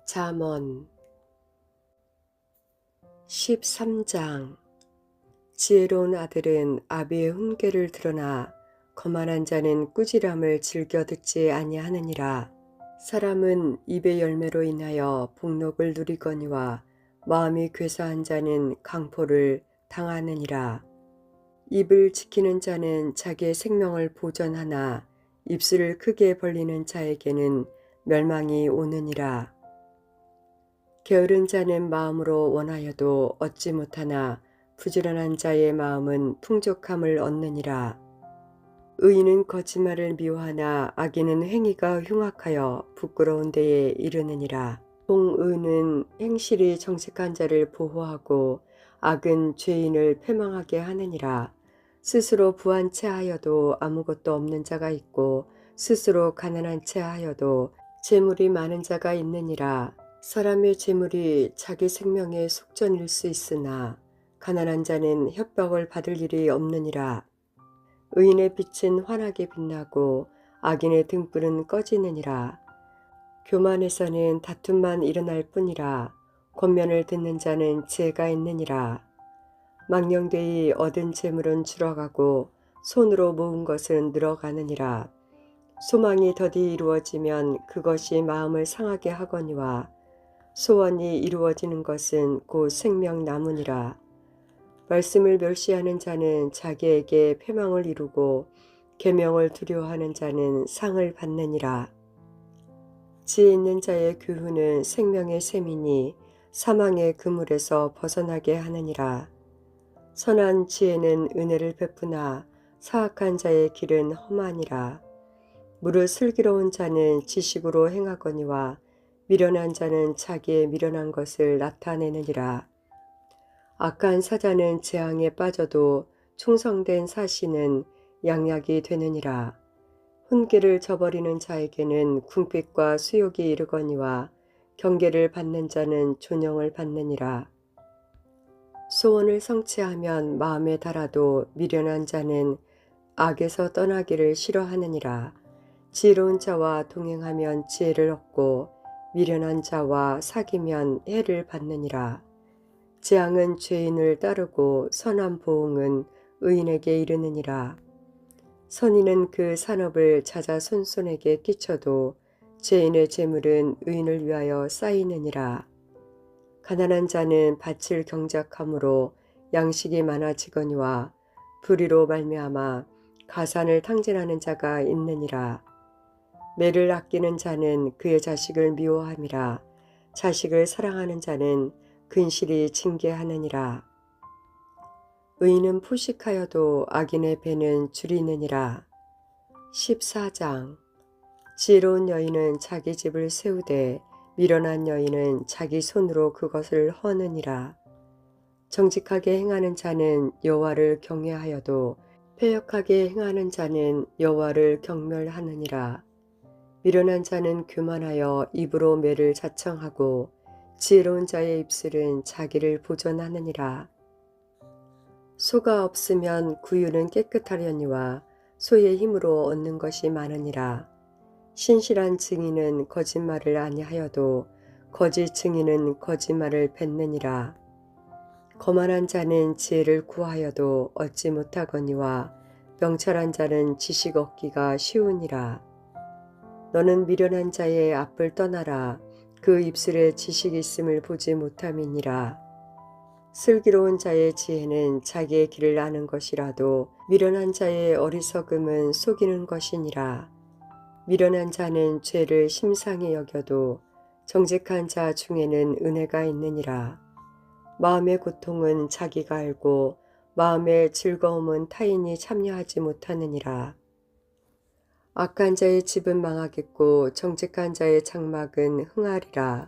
잠언 13장. 지혜로운 아들은 아비의 훈계를 드러나 거만한 자는 꾸지람을 즐겨 듣지 아니하느니라. 사람은 입의 열매로 인하여 복록을 누리거니와 마음이 괴사한 자는 강포를 당하느니라. 입을 지키는 자는 자기의 생명을 보전하나 입술을 크게 벌리는 자에게는 멸망이 오느니라. 게으른 자는 마음으로 원하여도 얻지 못하나 부지런한 자의 마음은 풍족함을 얻느니라. 의인은 거짓말을 미워하나 악인은 행위가 흉악하여 부끄러운 데에 이르느니라. 공의는 행실이 정직한 자를 보호하고 악은 죄인을 패망하게 하느니라. 스스로 부한 채 하여도 아무것도 없는 자가 있고 스스로 가난한 채 하여도 재물이 많은 자가 있느니라. 사람의 재물이 자기 생명의 속전일 수 있으나 가난한 자는 협박을 받을 일이 없느니라. 의인의 빛은 환하게 빛나고 악인의 등불은 꺼지느니라. 교만에서는 다툼만 일어날 뿐이라. 권면을 듣는 자는 지혜가 있느니라. 망령되이 얻은 재물은 줄어가고 손으로 모은 것은 늘어가느니라. 소망이 더디 이루어지면 그것이 마음을 상하게 하거니와 소원이 이루어지는 것은 곧 생명나무니라. 말씀을 멸시하는 자는 자기에게 패망을 이루고 계명을 두려워하는 자는 상을 받느니라. 지혜 있는 자의 교훈은 생명의 샘이니 사망의 그물에서 벗어나게 하느니라. 선한 지혜는 은혜를 베푸나 사악한 자의 길은 험하니라. 무릇 슬기로운 자는 지식으로 행하거니와 미련한 자는 자기의 미련한 것을 나타내느니라. 악한 사자는 재앙에 빠져도 충성된 사시는 양약이 되느니라. 훈계를 저버리는 자에게는 궁핍과 수욕이 이르거니와 경계를 받는 자는 존영을 받느니라. 소원을 성취하면 마음에 달아도 미련한 자는 악에서 떠나기를 싫어하느니라. 지혜로운 자와 동행하면 지혜를 얻고 미련한 자와 사귀면 해를 받느니라. 재앙은 죄인을 따르고 선한 보응은 의인에게 이르느니라. 선인은 그 산업을 자자손손에게 끼쳐도 죄인의 재물은 의인을 위하여 쌓이느니라. 가난한 자는 밭을 경작함으로 양식이 많아지거니와 불의로 말미암아 가산을 탕진하는 자가 있느니라. 매를 아끼는 자는 그의 자식을 미워함이라. 자식을 사랑하는 자는 근실이 징계하느니라. 의인은 포식하여도 악인의 배는 줄이느니라. 14장. 지혜로운 여인은 자기 집을 세우되 미련한 여인은 자기 손으로 그것을 허느니라. 정직하게 행하는 자는 여호와를 경외하여도 패역하게 행하는 자는 여호와를 경멸하느니라. 미련한 자는 교만하여 입으로 매를 자청하고 지혜로운 자의 입술은 자기를 보전하느니라. 소가 없으면 구유는 깨끗하려니와 소의 힘으로 얻는 것이 많으니라. 신실한 증인은 거짓말을 아니하여도 거짓 증인은 거짓말을 뱉느니라. 거만한 자는 지혜를 구하여도 얻지 못하거니와 명철한 자는 지식 얻기가 쉬우니라. 너는 미련한 자의 앞을 떠나라. 그 입술에 지식이 있음을 보지 못함이니라. 슬기로운 자의 지혜는 자기의 길을 아는 것이라도 미련한 자의 어리석음은 속이는 것이니라. 미련한 자는 죄를 심상히 여겨도 정직한 자 중에는 은혜가 있느니라. 마음의 고통은 자기가 알고 마음의 즐거움은 타인이 참여하지 못하느니라. 악한 자의 집은 망하겠고 정직한 자의 장막은 흥하리라.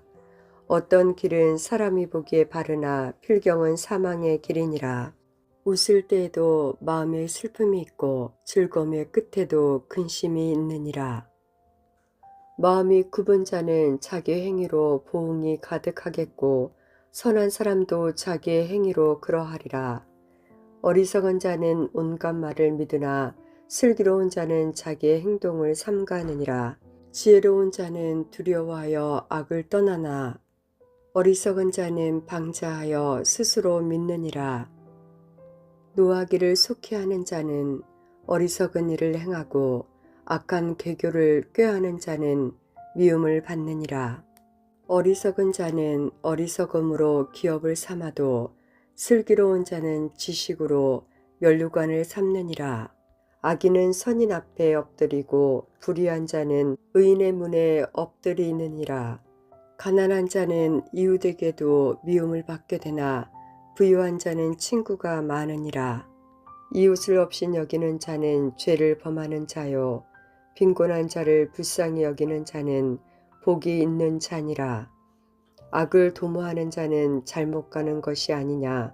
어떤 길은 사람이 보기에 바르나 필경은 사망의 길이니라. 웃을 때에도 마음에 슬픔이 있고 즐거움의 끝에도 근심이 있느니라. 마음이 굽은 자는 자기의 행위로 보응이 가득하겠고 선한 사람도 자기의 행위로 그러하리라. 어리석은 자는 온갖 말을 믿으나 슬기로운 자는 자기의 행동을 삼가느니라. 지혜로운 자는 두려워하여 악을 떠나나 어리석은 자는 방자하여 스스로 믿느니라. 노하기를 속히하는 자는 어리석은 일을 행하고 악한 계교를 꾀하는 자는 미움을 받느니라. 어리석은 자는 어리석음으로 기업을 삼아도 슬기로운 자는 지식으로 면류관을 삼느니라. 악인은 선인 앞에 엎드리고 불의한 자는 의인의 문에 엎드리느니라. 가난한 자는 이웃에게도 미움을 받게 되나 부유한 자는 친구가 많으니라. 이웃을 없이 여기는 자는 죄를 범하는 자요 빈곤한 자를 불쌍히 여기는 자는 복이 있는 자니라. 악을 도모하는 자는 잘못 가는 것이 아니냐.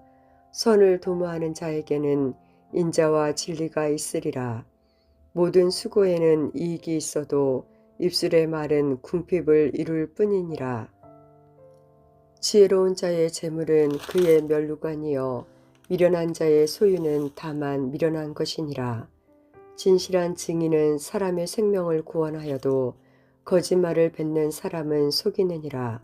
선을 도모하는 자에게는 인자와 진리가 있으리라. 모든 수고에는 이익이 있어도 입술의 말은 궁핍을 이룰 뿐이니라. 지혜로운 자의 재물은 그의 면류관이요 미련한 자의 소유는 다만 미련한 것이니라. 진실한 증인은 사람의 생명을 구원하여도 거짓말을 뱉는 사람은 속이느니라.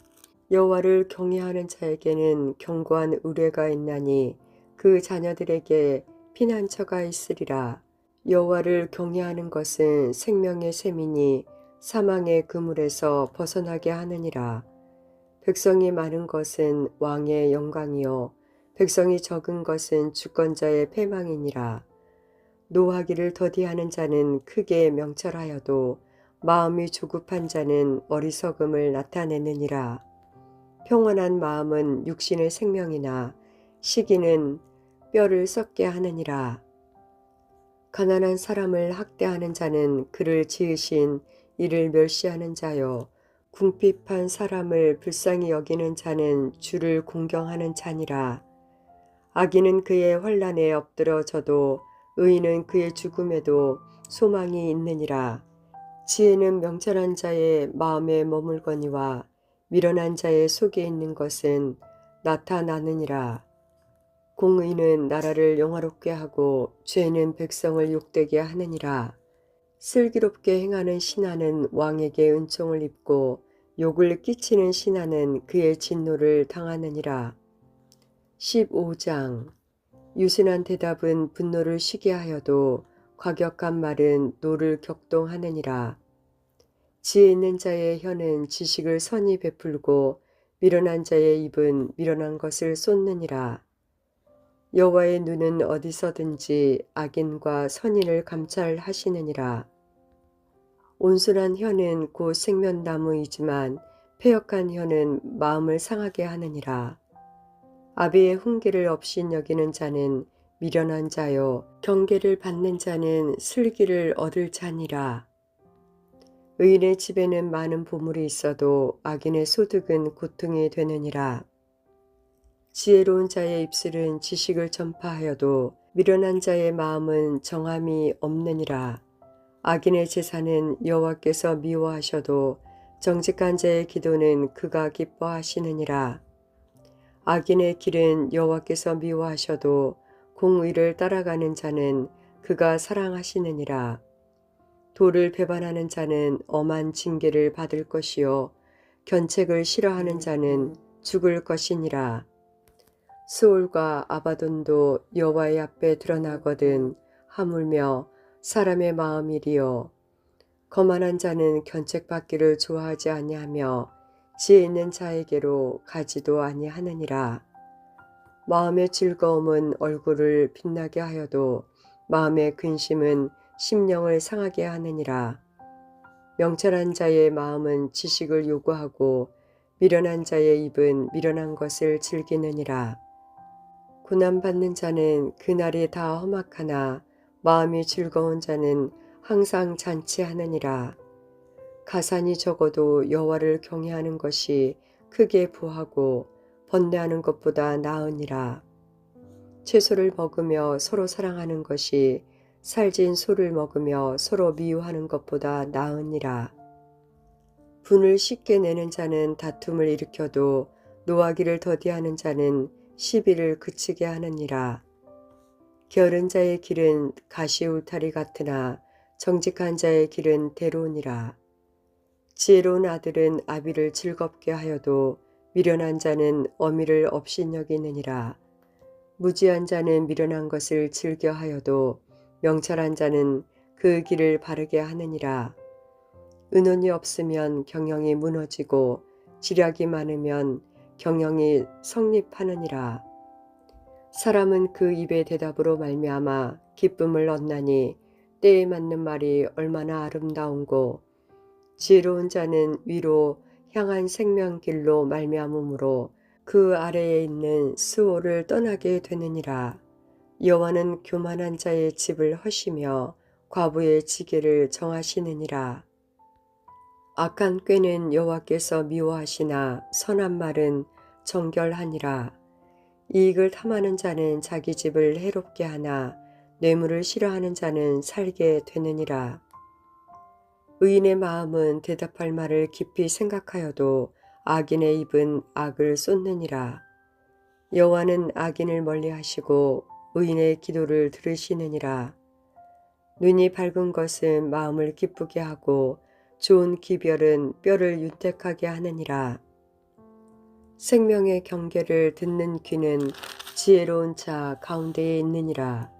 여호와를 경외하는 자에게는 견고한 의뢰가 있나니 그 자녀들에게 피난처가 있으리라. 여호와를 경외하는 것은 생명의 셈이니 사망의 그물에서 벗어나게 하느니라. 백성이 많은 것은 왕의 영광이요 백성이 적은 것은 주권자의 패망이니라. 노하기를 더디하는 자는 크게 명철하여도 마음이 조급한 자는 어리석음을 나타내느니라. 평안한 마음은 육신의 생명이나 시기는 뼈를 썩게 하느니라. 가난한 사람을 학대하는 자는 그를 지으신 이를 멸시하는 자요 궁핍한 사람을 불쌍히 여기는 자는 주를 공경하는 자니라. 악인은 그의 환난에 엎드러져도 의인은 그의 죽음에도 소망이 있느니라. 지혜는 명철한 자의 마음에 머물거니와 미련한 자의 속에 있는 것은 나타나느니라. 공의는 나라를 영화롭게 하고 죄는 백성을 욕되게 하느니라. 슬기롭게 행하는 신하는 왕에게 은총을 입고 욕을 끼치는 신하는 그의 진노를 당하느니라. 15장 유순한 대답은 분노를 쉬게 하여도 과격한 말은 노를 격동하느니라. 지혜 있는 자의 혀는 지식을 선히 베풀고 미련한 자의 입은 미련한 것을 쏟느니라. 여호와의 눈은 어디서든지 악인과 선인을 감찰하시느니라. 온순한 혀는 곧 생면나무이지만 패역한 혀는 마음을 상하게 하느니라. 아비의 훈계를 업신 여기는 자는 미련한 자요 경계를 받는 자는 슬기를 얻을 자니라. 의인의 집에는 많은 보물이 있어도 악인의 소득은 고통이 되느니라. 지혜로운 자의 입술은 지식을 전파하여도 미련한 자의 마음은 정함이 없느니라. 악인의 제사는 여호와께서 미워하셔도 정직한 자의 기도는 그가 기뻐하시느니라. 악인의 길은 여호와께서 미워하셔도 공의를 따라가는 자는 그가 사랑하시느니라. 도를 배반하는 자는 엄한 징계를 받을 것이요 견책을 싫어하는 자는 죽을 것이니라. 스올과 아바돈도 여호와의 앞에 드러나거든 하물며 사람의 마음이리요 거만한 자는 견책받기를 좋아하지 아니하며 지혜 있는 자에게로 가지도 아니하느니라. 마음의 즐거움은 얼굴을 빛나게 하여도 마음의 근심은 심령을 상하게 하느니라. 명철한 자의 마음은 지식을 요구하고 미련한 자의 입은 미련한 것을 즐기느니라. 고난받는 자는 그날이 다 험악하나 마음이 즐거운 자는 항상 잔치하느니라. 가산이 적어도 여호와를 경외하는 것이 크게 부하고 번뇌하는 것보다 나으니라. 채소를 먹으며 서로 사랑하는 것이 살진 소를 먹으며 서로 미워하는 것보다 나으니라. 분을 쉽게 내는 자는 다툼을 일으켜도 노하기를 더디하는 자는 시비를 그치게 하느니라. 게으른 자의 길은 가시 울타리 같으나 정직한 자의 길은 대로니라. 지혜로운 아들은 아비를 즐겁게 하여도 미련한 자는 어미를 업신여기느니라. 무지한 자는 미련한 것을 즐겨하여도 명철한 자는 그 길을 바르게 하느니라. 의논이 없으면 경영이 무너지고 지략이 많으면 경영이 성립하느니라. 사람은 그 입의 대답으로 말미암아 기쁨을 얻나니 때에 맞는 말이 얼마나 아름다운고 지혜로운 자는 위로 향한 생명길로 말미암음으로 그 아래에 있는 스올을 떠나게 되느니라. 여호와는 교만한 자의 집을 허시며 과부의 지게를 정하시느니라. 악한 꾀는 여호와께서 미워하시나 선한 말은 정결하니라. 이익을 탐하는 자는 자기 집을 해롭게 하나 뇌물을 싫어하는 자는 살게 되느니라. 의인의 마음은 대답할 말을 깊이 생각하여도 악인의 입은 악을 쏟느니라. 여호와는 악인을 멀리하시고 의인의 기도를 들으시느니라. 눈이 밝은 것은 마음을 기쁘게 하고 좋은 기별은 뼈를 윤택하게 하느니라. 생명의 경계를 듣는 귀는 지혜로운 자 가운데에 있느니라.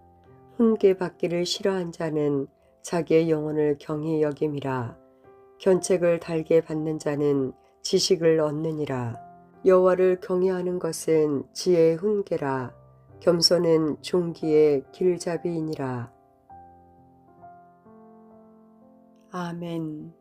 훈계 받기를 싫어한 자는 자기의 영혼을 경히 여김이라. 견책을 달게 받는 자는 지식을 얻느니라. 여호와를 경외하는 것은 지혜의 훈계라. 겸손은 종기의 길잡이이니라. 아멘.